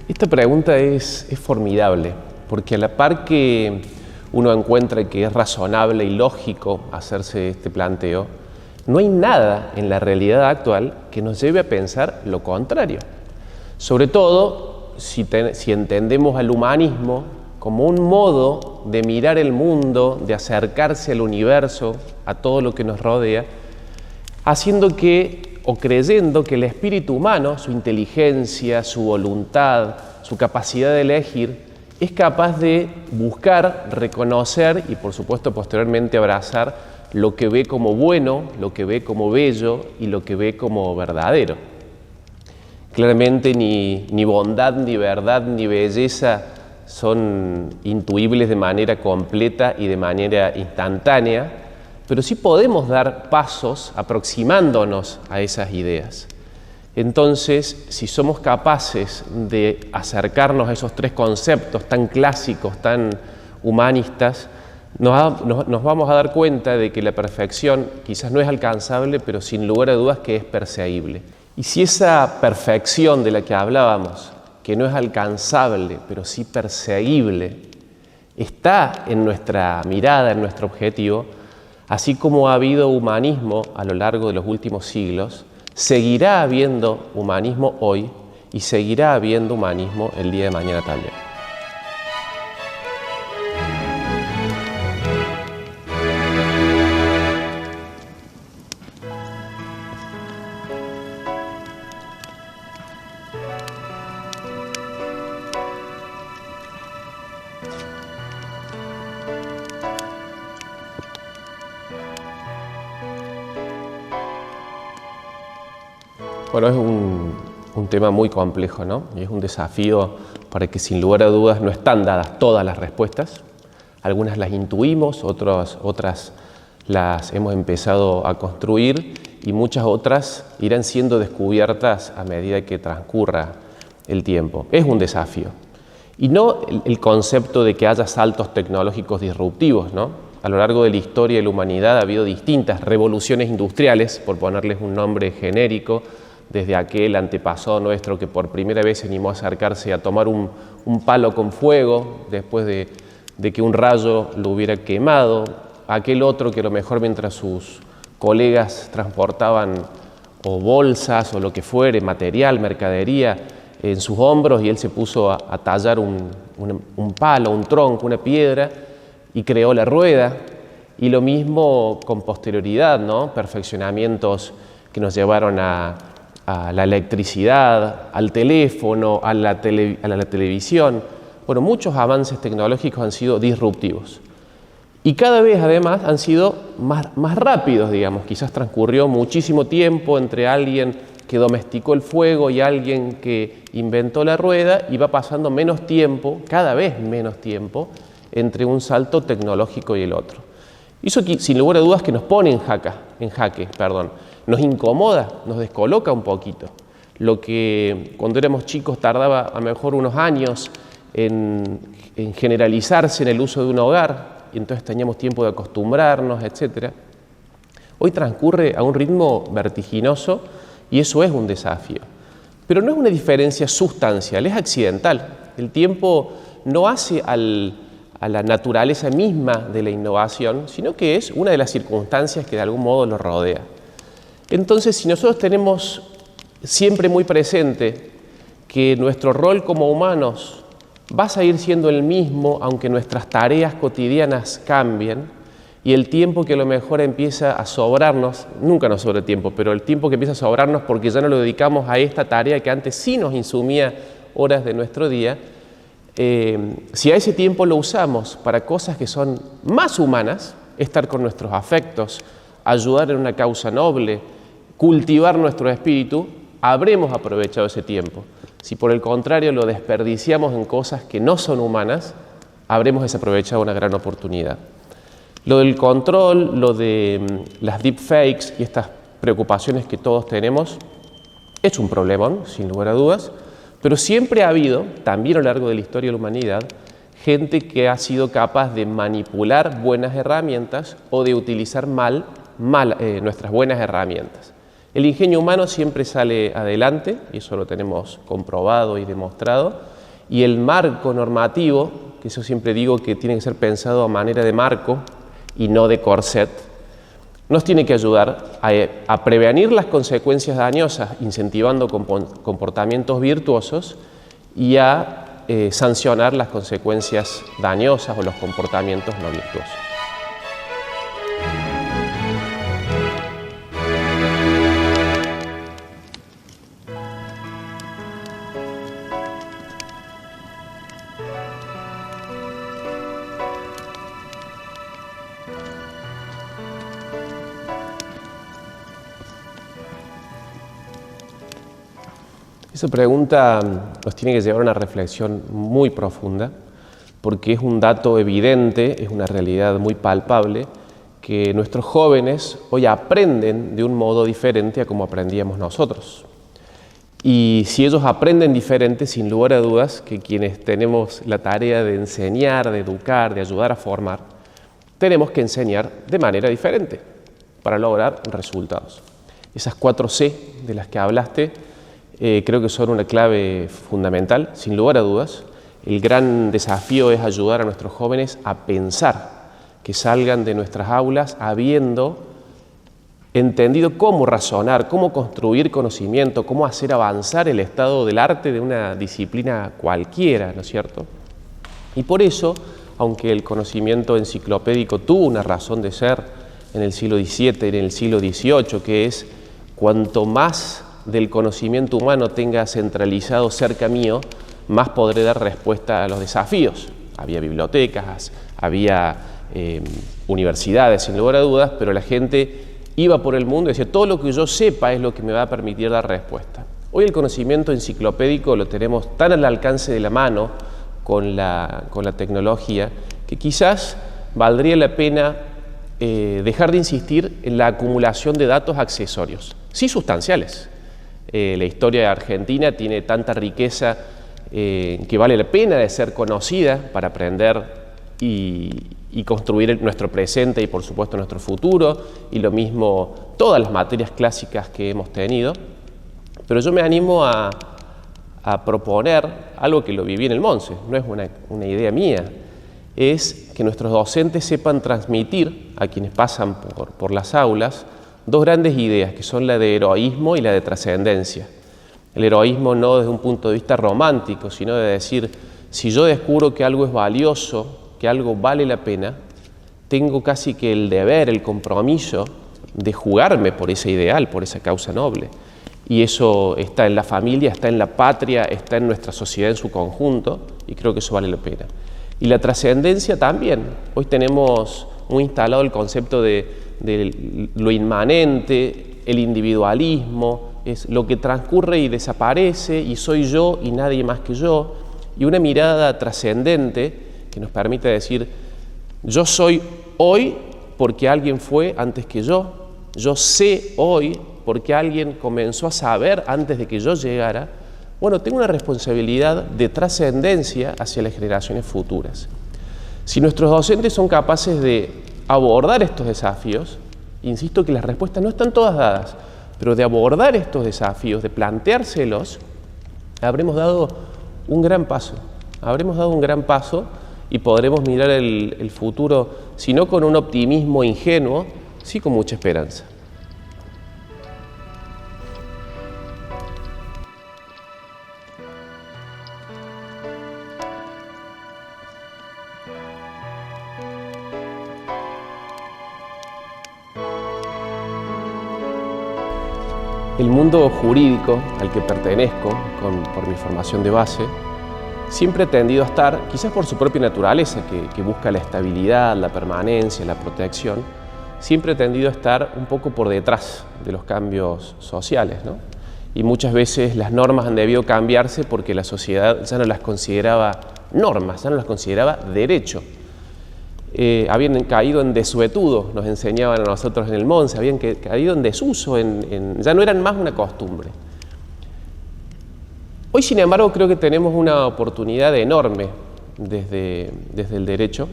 Esta pregunta es formidable, porque a la par que uno encuentra que es razonable y lógico hacerse este planteo, no hay nada en la realidad actual que nos lleve a pensar lo contrario. Sobre todo si entendemos al humanismo como un modo de mirar el mundo, de acercarse al universo, a todo lo que nos rodea, haciendo que o creyendo que el espíritu humano, su inteligencia, su voluntad, su capacidad de elegir, es capaz de buscar, reconocer y por supuesto posteriormente abrazar lo que ve como bueno, lo que ve como bello y lo que ve como verdadero. Claramente ni bondad, ni verdad, ni belleza son intuibles de manera completa y de manera instantánea, pero sí podemos dar pasos aproximándonos a esas ideas. Entonces, si somos capaces de acercarnos a esos tres conceptos tan clásicos, tan humanistas, nos vamos a dar cuenta de que la perfección quizás no es alcanzable, pero sin lugar a dudas que es perseguible. Y si esa perfección de la que hablábamos, que no es alcanzable, pero sí perseguible, está en nuestra mirada, en nuestro objetivo, así como ha habido humanismo a lo largo de los últimos siglos, seguirá habiendo humanismo hoy y seguirá habiendo humanismo el día de mañana también. Bueno, es un tema muy complejo, ¿no? Y es un desafío para que sin lugar a dudas no están dadas todas las respuestas. Algunas las intuimos, otras las hemos empezado a construir y muchas otras irán siendo descubiertas a medida que transcurra el tiempo. Es un desafío. Y no el concepto de que haya saltos tecnológicos disruptivos, ¿no? A lo largo de la historia de la humanidad ha habido distintas revoluciones industriales, por ponerles un nombre genérico, desde aquel antepasado nuestro que por primera vez se animó a acercarse a tomar un palo con fuego después de que un rayo lo hubiera quemado, aquel otro que a lo mejor mientras sus colegas transportaban o bolsas o lo que fuere, material, mercadería, en sus hombros y él se puso a tallar un palo, un tronco, una piedra y creó la rueda. Y lo mismo con posterioridad, ¿no? Perfeccionamientos que nos llevaron a la electricidad, al teléfono, a la televisión. Bueno, muchos avances tecnológicos han sido disruptivos. Y cada vez además han sido más rápidos, digamos. Quizás transcurrió muchísimo tiempo entre alguien que domesticó el fuego y alguien que inventó la rueda y va pasando menos tiempo, cada vez menos tiempo, entre un salto tecnológico y el otro. Eso sin lugar a dudas que nos pone en jaque, nos incomoda, nos descoloca un poquito. Lo que cuando éramos chicos tardaba a lo mejor unos años en generalizarse en el uso de un hogar, y entonces teníamos tiempo de acostumbrarnos, etc. Hoy transcurre a un ritmo vertiginoso y eso es un desafío. Pero no es una diferencia sustancial, es accidental. El tiempo no hace a la naturaleza misma de la innovación, sino que es una de las circunstancias que de algún modo lo rodea. Entonces, si nosotros tenemos siempre muy presente que nuestro rol como humanos va a seguir siendo el mismo, aunque nuestras tareas cotidianas cambien, y el tiempo que a lo mejor empieza a sobrarnos, nunca nos sobra tiempo, pero el tiempo que empieza a sobrarnos porque ya no lo dedicamos a esta tarea que antes sí nos insumía horas de nuestro día, Si a ese tiempo lo usamos para cosas que son más humanas, estar con nuestros afectos, ayudar en una causa noble, cultivar nuestro espíritu, habremos aprovechado ese tiempo. Si por el contrario lo desperdiciamos en cosas que no son humanas, habremos desaprovechado una gran oportunidad. Lo del control, lo de las deepfakes y estas preocupaciones que todos tenemos, es un problemón, sin lugar a dudas, pero siempre ha habido, también a lo largo de la historia de la humanidad, gente que ha sido capaz de manipular buenas herramientas o de utilizar mal nuestras buenas herramientas. El ingenio humano siempre sale adelante, y eso lo tenemos comprobado y demostrado, y el marco normativo, que yo siempre digo que tiene que ser pensado a manera de marco y no de corset, nos tiene que ayudar a prevenir las consecuencias dañosas, incentivando comportamientos virtuosos y a sancionar las consecuencias dañosas o los comportamientos no virtuosos. Esa pregunta nos tiene que llevar a una reflexión muy profunda, porque es un dato evidente, es una realidad muy palpable, que nuestros jóvenes hoy aprenden de un modo diferente a como aprendíamos nosotros. Y si ellos aprenden diferente, sin lugar a dudas, que quienes tenemos la tarea de enseñar, de educar, de ayudar a formar, tenemos que enseñar de manera diferente para lograr resultados. Esas 4 C de las que hablaste, creo que son una clave fundamental, sin lugar a dudas. El gran desafío es ayudar a nuestros jóvenes a pensar, que salgan de nuestras aulas habiendo entendido cómo razonar, cómo construir conocimiento, cómo hacer avanzar el estado del arte de una disciplina cualquiera, ¿no es cierto? Y por eso, aunque el conocimiento enciclopédico tuvo una razón de ser en el siglo XVII y en el siglo XVIII, que es cuanto más del conocimiento humano tenga centralizado cerca mío, más podré dar respuesta a los desafíos. Había bibliotecas, había universidades, sin lugar a dudas, pero la gente iba por el mundo y decía, todo lo que yo sepa es lo que me va a permitir dar respuesta. Hoy el conocimiento enciclopédico lo tenemos tan al alcance de la mano con la tecnología, que quizás valdría la pena dejar de insistir en la acumulación de datos accesorios, sí sustanciales. La historia de Argentina tiene tanta riqueza que vale la pena de ser conocida para aprender y construir nuestro presente y por supuesto nuestro futuro, y lo mismo todas las materias clásicas que hemos tenido. Pero yo me animo a proponer algo que lo viví en el Monse, no es una idea mía, es que nuestros docentes sepan transmitir a quienes pasan por las aulas 2 grandes ideas, que son la de heroísmo y la de trascendencia. El heroísmo no desde un punto de vista romántico, sino de decir, si yo descubro que algo es valioso, que algo vale la pena, tengo casi que el deber, el compromiso de jugarme por ese ideal, por esa causa noble. Y eso está en la familia, está en la patria, está en nuestra sociedad en su conjunto, y creo que eso vale la pena. Y la trascendencia también. Hoy tenemos muy instalado el concepto de lo inmanente, el individualismo, es lo que transcurre y desaparece, y soy yo y nadie más que yo, y una mirada trascendente que nos permite decir, yo soy hoy porque alguien fue antes que yo sé hoy porque alguien comenzó a saber antes de que yo llegara. Bueno, tengo una responsabilidad de trascendencia hacia las generaciones futuras. Si nuestros docentes son capaces de abordar estos desafíos, insisto que las respuestas no están todas dadas, pero de abordar estos desafíos, de planteárselos, habremos dado un gran paso. Habremos dado un gran paso y podremos mirar el futuro, si no con un optimismo ingenuo, sí con mucha esperanza. El mundo jurídico al que pertenezco, por mi formación de base, siempre ha tendido a estar, quizás por su propia naturaleza, que busca la estabilidad, la permanencia, la protección, siempre ha tendido a estar un poco por detrás de los cambios sociales, ¿no? Y muchas veces las normas han debido cambiarse porque la sociedad ya no las consideraba normas, ya no las consideraba derecho. Habían caído en desuetudo, nos enseñaban a nosotros en el Monse, habían caído en desuso, ya no eran más una costumbre. Hoy, sin embargo, creo que tenemos una oportunidad enorme desde el derecho,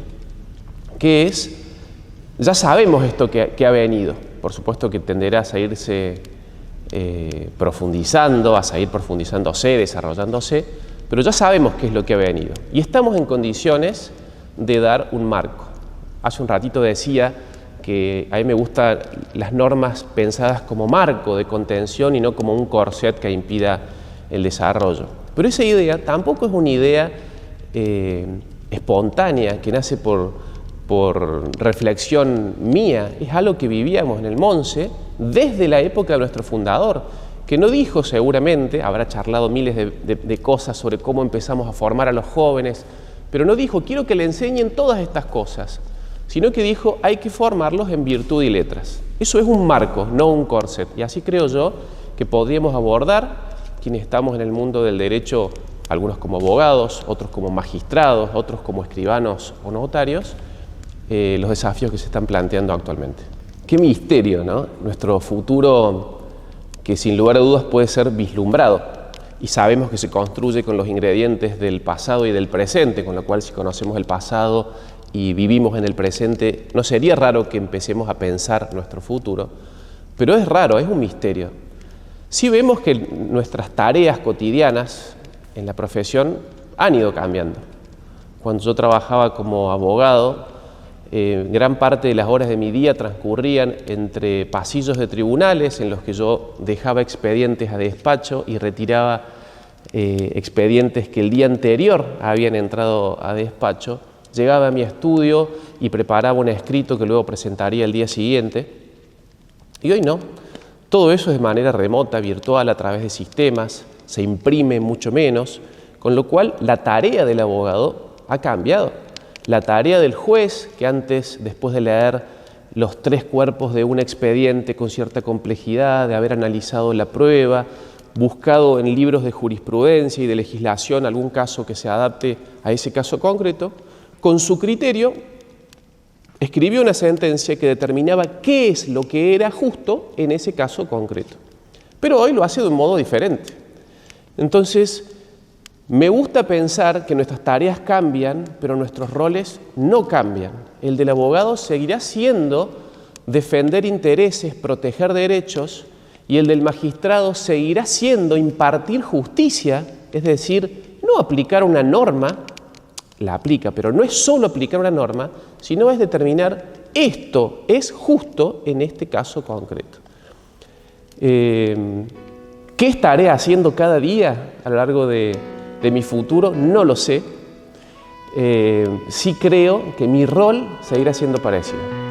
que es, ya sabemos esto que ha venido, por supuesto que tenderá a seguirse profundizando, a seguir profundizándose, desarrollándose, pero ya sabemos qué es lo que ha venido y estamos en condiciones de dar un marco. Hace un ratito decía que a mí me gustan las normas pensadas como marco de contención y no como un corset que impida el desarrollo. Pero esa idea tampoco es una idea espontánea que nace por reflexión mía, es algo que vivíamos en el Monse desde la época de nuestro fundador, que no dijo seguramente, habrá charlado miles de cosas sobre cómo empezamos a formar a los jóvenes, pero no dijo quiero que le enseñen todas estas cosas, sino que dijo hay que formarlos en virtud y letras. Eso es un marco, no un corset, y así creo yo que podríamos abordar quienes estamos en el mundo del derecho, algunos como abogados, otros como magistrados, otros como escribanos o notarios, los desafíos que se están planteando actualmente. Qué misterio, ¿no? Nuestro futuro, que sin lugar a dudas puede ser vislumbrado, y sabemos que se construye con los ingredientes del pasado y del presente, con lo cual si conocemos el pasado y vivimos en el presente, no sería raro que empecemos a pensar nuestro futuro, pero es raro, es un misterio. Sí vemos que nuestras tareas cotidianas en la profesión han ido cambiando. Cuando yo trabajaba como abogado, gran parte de las horas de mi día transcurrían entre pasillos de tribunales en los que yo dejaba expedientes a despacho y retiraba expedientes que el día anterior habían entrado a despacho. Llegaba a mi estudio y preparaba un escrito que luego presentaría el día siguiente. Y hoy no. Todo eso es de manera remota, virtual, a través de sistemas, se imprime mucho menos, con lo cual la tarea del abogado ha cambiado. La tarea del juez, que antes, después de leer los 3 cuerpos de un expediente con cierta complejidad, de haber analizado la prueba, buscado en libros de jurisprudencia y de legislación algún caso que se adapte a ese caso concreto, con su criterio escribió una sentencia que determinaba qué es lo que era justo en ese caso concreto. Pero hoy lo hace de un modo diferente. Entonces, me gusta pensar que nuestras tareas cambian, pero nuestros roles no cambian. El del abogado seguirá siendo defender intereses, proteger derechos, y el del magistrado seguirá siendo impartir justicia, es decir, no aplicar una norma, la aplica, pero no es solo aplicar una norma, sino es determinar esto es justo en este caso concreto. ¿Qué estaré haciendo cada día a lo largo de mi futuro? No lo sé. Sí creo que mi rol seguirá siendo parecido.